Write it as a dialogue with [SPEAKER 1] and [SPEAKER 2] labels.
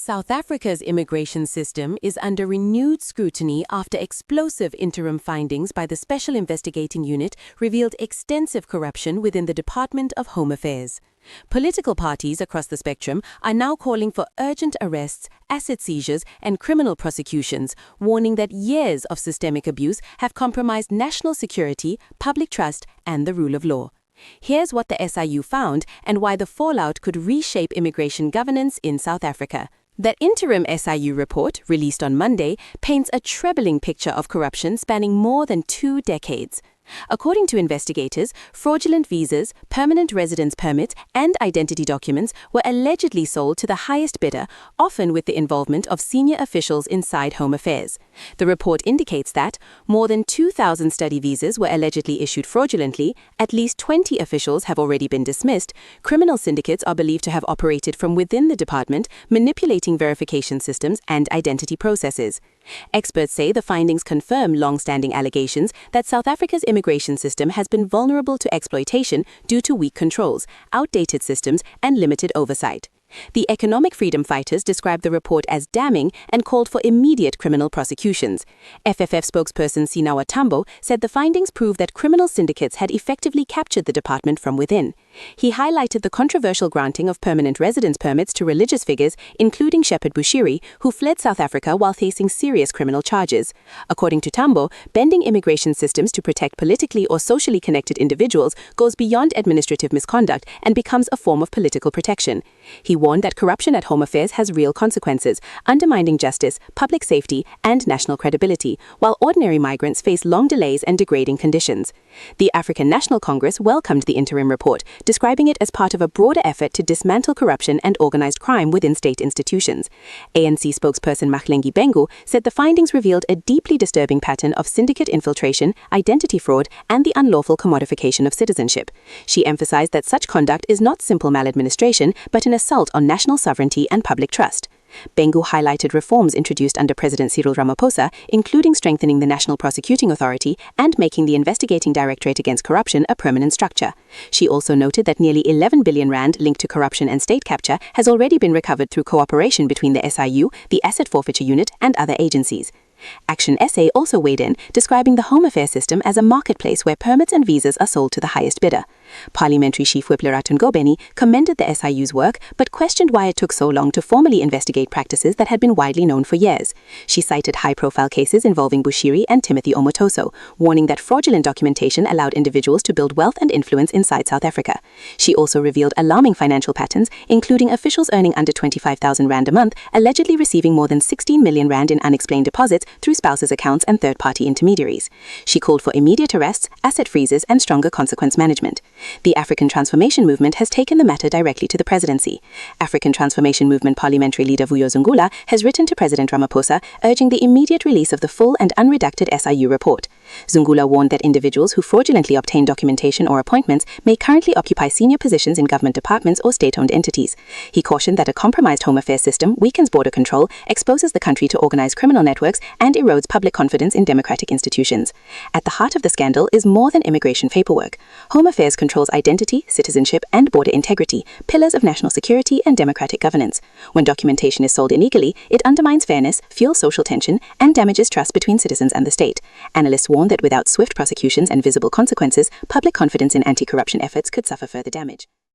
[SPEAKER 1] South Africa's immigration system is under renewed scrutiny after explosive interim findings by the Special Investigating Unit revealed extensive corruption within the Department of Home Affairs. Political parties across the spectrum are now calling for urgent arrests, asset seizures, and criminal prosecutions, warning that years of systemic abuse have compromised national security, public trust, and the rule of law. Here's what the SIU found and why the fallout could reshape immigration governance in South Africa. That interim SIU report, released on Monday, paints a troubling picture of corruption spanning more than 2 decades. According to investigators, fraudulent visas, permanent residence permits, and identity documents were allegedly sold to the highest bidder, often with the involvement of senior officials inside Home Affairs. The report indicates that more than 2,000 study visas were allegedly issued fraudulently, at least 20 officials have already been dismissed, criminal syndicates are believed to have operated from within the department, manipulating verification systems and identity processes. Experts say the findings confirm long-standing allegations that South Africa's immigration system has been vulnerable to exploitation due to weak controls, outdated systems, and limited oversight. The economic freedom fighters described the report as damning and called for immediate criminal prosecutions. FFF spokesperson Sinawa Tambo said the findings prove that criminal syndicates had effectively captured the department from within. He highlighted the controversial granting of permanent residence permits to religious figures, including Shepherd Bushiri, who fled South Africa while facing serious criminal charges. According to Tambo, bending immigration systems to protect politically or socially connected individuals goes beyond administrative misconduct and becomes a form of political protection. He warned that corruption at Home Affairs has real consequences, undermining justice, public safety, and national credibility, while ordinary migrants face long delays and degrading conditions. The African National Congress welcomed the interim report, describing it as part of a broader effort to dismantle corruption and organized crime within state institutions. ANC spokesperson Mahlengi Bengu said the findings revealed a deeply disturbing pattern of syndicate infiltration, identity fraud, and the unlawful commodification of citizenship. She emphasized that such conduct is not simple maladministration, but an assault on national sovereignty and public trust. Bengu highlighted reforms introduced under President Cyril Ramaphosa, including strengthening the National Prosecuting Authority and making the Investigating Directorate Against Corruption a permanent structure. She also noted that nearly 11 billion rand linked to corruption and state capture has already been recovered through cooperation between the SIU, the Asset Forfeiture Unit, and other agencies. Action SA also weighed in, describing the Home Affairs system as a marketplace where permits and visas are sold to the highest bidder. Parliamentary Chief Whip Lerato Ngobeni commended the SIU's work, but questioned why it took so long to formally investigate practices that had been widely known for years. She cited high-profile cases involving Bushiri and Timothy Omotoso, warning that fraudulent documentation allowed individuals to build wealth and influence inside South Africa. She also revealed alarming financial patterns, including officials earning under 25,000 rand a month, allegedly receiving more than 16 million rand in unexplained deposits through spouses' accounts and third-party intermediaries. She called for immediate arrests, asset freezes, and stronger consequence management. The African Transformation Movement has taken the matter directly to the presidency. African Transformation Movement parliamentary leader Vuyo Zungula has written to President Ramaphosa, urging the immediate release of the full and unredacted SIU report. Zungula warned that individuals who fraudulently obtain documentation or appointments may currently occupy senior positions in government departments or state-owned entities. He cautioned that a compromised Home Affairs system weakens border control, exposes the country to organized criminal networks, and erodes public confidence in democratic institutions. At the heart of the scandal is more than immigration paperwork. Home Affairs controls identity, citizenship, and border integrity, pillars of national security and democratic governance. When documentation is sold illegally, it undermines fairness, fuels social tension, and damages trust between citizens and the state. Analysts warn that without swift prosecutions and visible consequences, public confidence in anti-corruption efforts could suffer further damage.